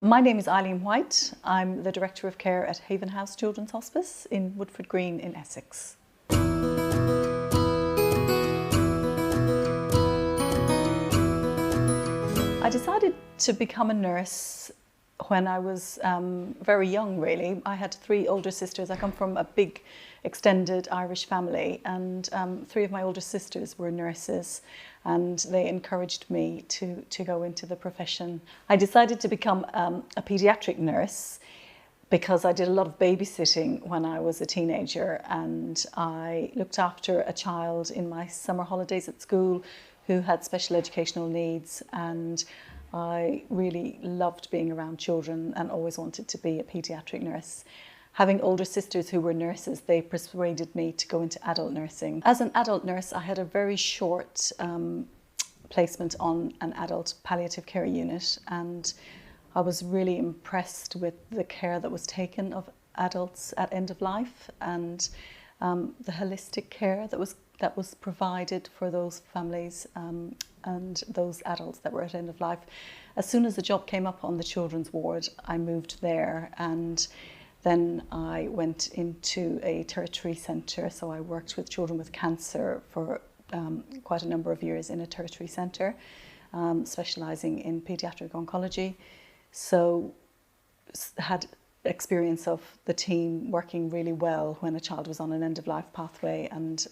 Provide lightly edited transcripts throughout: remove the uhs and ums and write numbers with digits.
My name is Eileen White. I'm the Director of Care at Haven House Children's Hospice in Woodford Green in Essex. I decided to become a nurse when I was very young, really. I had three older sisters. I come from a big extended Irish family, and three of my older sisters were nurses, and they encouraged me to go into the profession. I decided to become a paediatric nurse because I did a lot of babysitting when I was a teenager, and I looked after a child in my summer holidays at school who had special educational needs, and I really loved being around children and always wanted to be a paediatric nurse. Having older sisters who were nurses, they persuaded me to go into adult nursing. As an adult nurse, I had a very short placement on an adult palliative care unit, and I was really impressed with the care that was taken of adults at end of life, and the holistic care that was provided for those families and those adults that were at end of life. As soon as the job came up on the children's ward, I moved there, and then I went into a tertiary centre. So I worked with children with cancer for quite a number of years in a tertiary centre, specialising in paediatric oncology. So had experience of the team working really well when a child was on an end-of-life pathway, and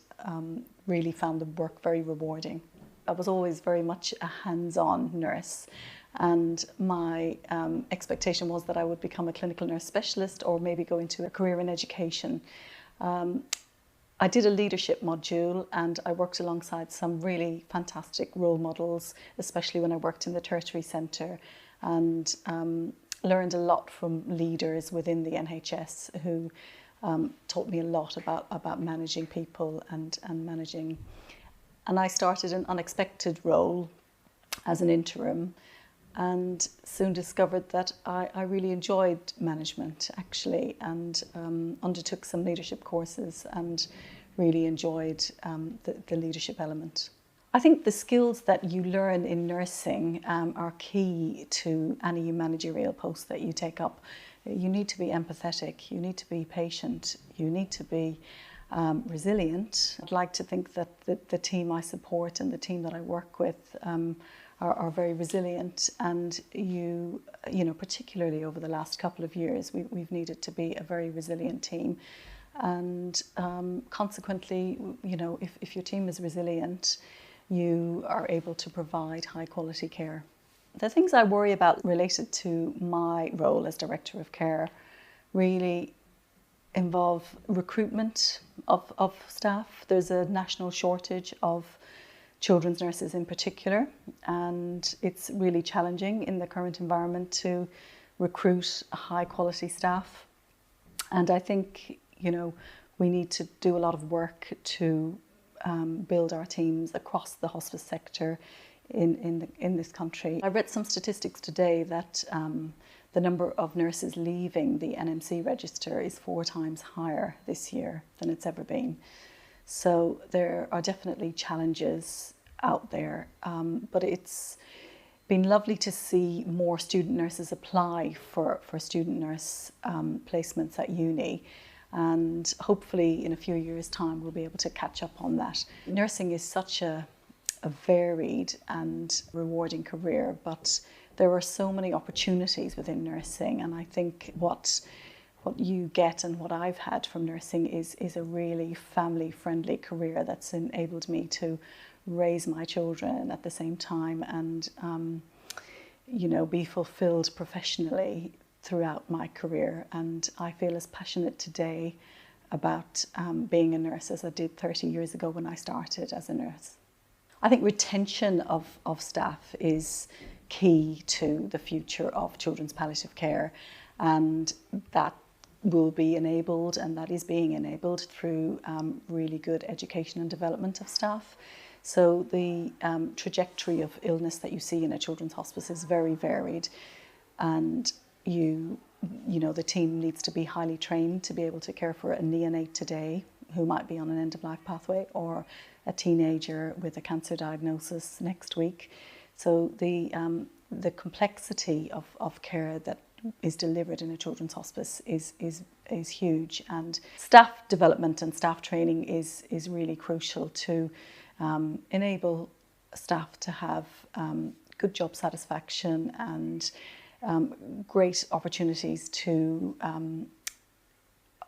really found the work very rewarding. I was always very much a hands-on nurse, and my expectation was that I would become a clinical nurse specialist or maybe go into a career in education. I did a leadership module, and I worked alongside some really fantastic role models, especially when I worked in the tertiary centre, and learned a lot from leaders within the NHS who taught me a lot about managing people and managing. And I started an unexpected role as an interim, and soon discovered that I really enjoyed management, actually, and undertook some leadership courses and really enjoyed the leadership element. I think the skills that you learn in nursing are key to any managerial post that you take up. You need to be empathetic, you need to be patient, you need to be resilient. I'd like to think that the team I support and the team that I work with are very resilient, and you know, particularly over the last couple of years, we've needed to be a very resilient team. And consequently, you know, if your team is resilient, you are able to provide high quality care. The things I worry about related to my role as Director of Care really involve recruitment of staff. There's a national shortage of children's nurses in particular, and it's really challenging in the current environment to recruit high quality staff. And I think, you know, we need to do a lot of work to build our teams across the hospice sector in this country. I read some statistics today that the number of nurses leaving the NMC register is 4 times higher this year than it's ever been. So there are definitely challenges out there, but it's been lovely to see more student nurses apply for student nurse placements at uni. And hopefully in a few years' time we'll be able to catch up on that. Nursing is such a varied and rewarding career, but there are so many opportunities within nursing, and I think what you get and what I've had from nursing is a really family-friendly career that's enabled me to raise my children at the same time and you know, be fulfilled professionally throughout my career. And I feel as passionate today about being a nurse as I did 30 years ago when I started as a nurse. I think retention of staff is key to the future of children's palliative care, and that will be enabled, and that is being enabled through really good education and development of staff. So the trajectory of illness that you see in a children's hospice is very varied, and you know, the team needs to be highly trained to be able to care for a neonate today who might be on an end-of-life pathway, or a teenager with a cancer diagnosis next week. So the the complexity of care that is delivered in a children's hospice is huge, and staff development and staff training is really crucial to enable staff to have good job satisfaction and great opportunities to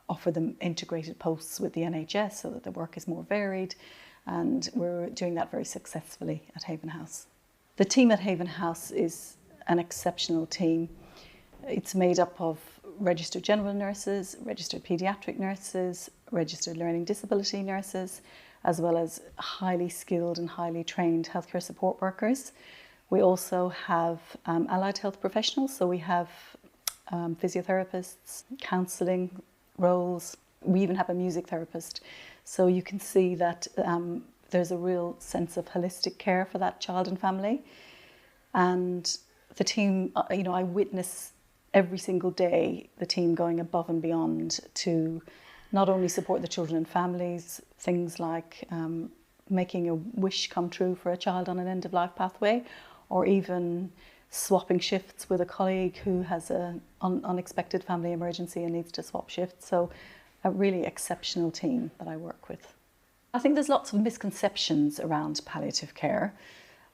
offer them integrated posts with the NHS so that the work is more varied, and we're doing that very successfully at Haven House. The team at Haven House is an exceptional team. It's made up of registered general nurses, registered paediatric nurses, registered learning disability nurses, as well as highly skilled and highly trained healthcare support workers. We also have allied health professionals, so we have physiotherapists, counselling roles. We even have a music therapist. So you can see that there's a real sense of holistic care for that child and family. And the team, I witness every single day the team going above and beyond to not only support the children and families, things like making a wish come true for a child on an end-of-life pathway, or even swapping shifts with a colleague who has an unexpected family emergency and needs to swap shifts. So a really exceptional team that I work with. I think there's lots of misconceptions around palliative care,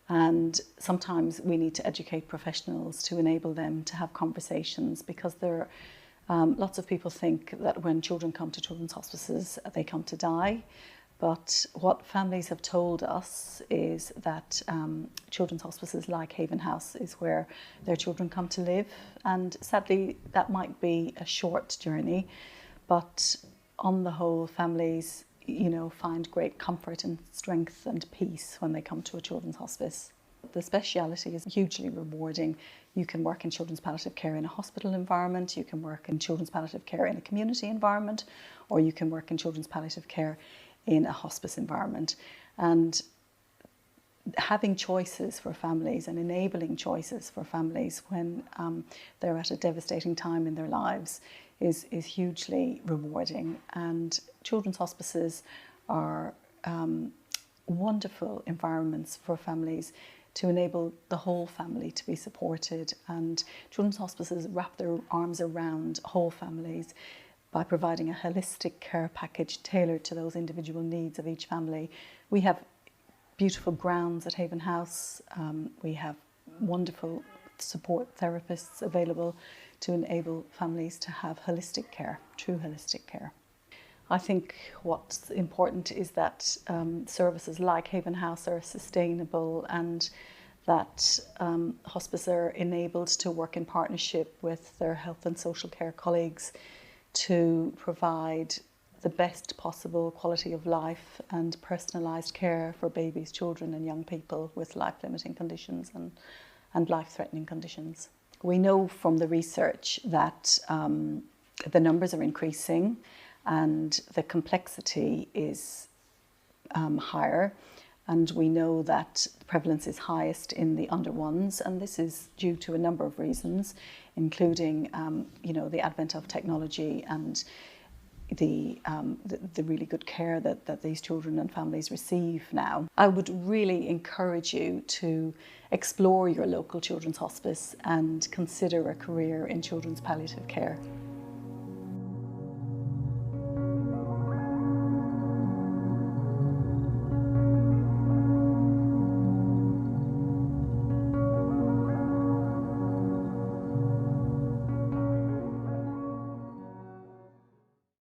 and sometimes we need to educate professionals to enable them to have conversations, because there are lots of people think that when children come to children's hospices, they come to die. But what families have told us is that children's hospices like Haven House is where their children come to live. And sadly, that might be a short journey, but on the whole, families, find great comfort and strength and peace when they come to a children's hospice. The speciality is hugely rewarding. You can work in children's palliative care in a hospital environment, you can work in children's palliative care in a community environment, or you can work in children's palliative care in a hospice environment. And having choices for families and enabling choices for families when they're at a devastating time in their lives is hugely rewarding. And children's hospices are wonderful environments for families to enable the whole family to be supported. And children's hospices wrap their arms around whole families by providing a holistic care package tailored to those individual needs of each family. We have beautiful grounds at Haven House. We have wonderful support therapists available to enable families to have holistic care, true holistic care. I think what's important is that services like Haven House are sustainable, and that hospice are enabled to work in partnership with their health and social care colleagues to provide the best possible quality of life and personalised care for babies, children and young people with life-limiting conditions and life-threatening conditions. We know from the research that the numbers are increasing and the complexity is higher, and we know that the prevalence is highest in the under ones, and this is due to a number of reasons, including the advent of technology and the really good care that these children and families receive now. I would really encourage you to explore your local children's hospice and consider a career in children's palliative care.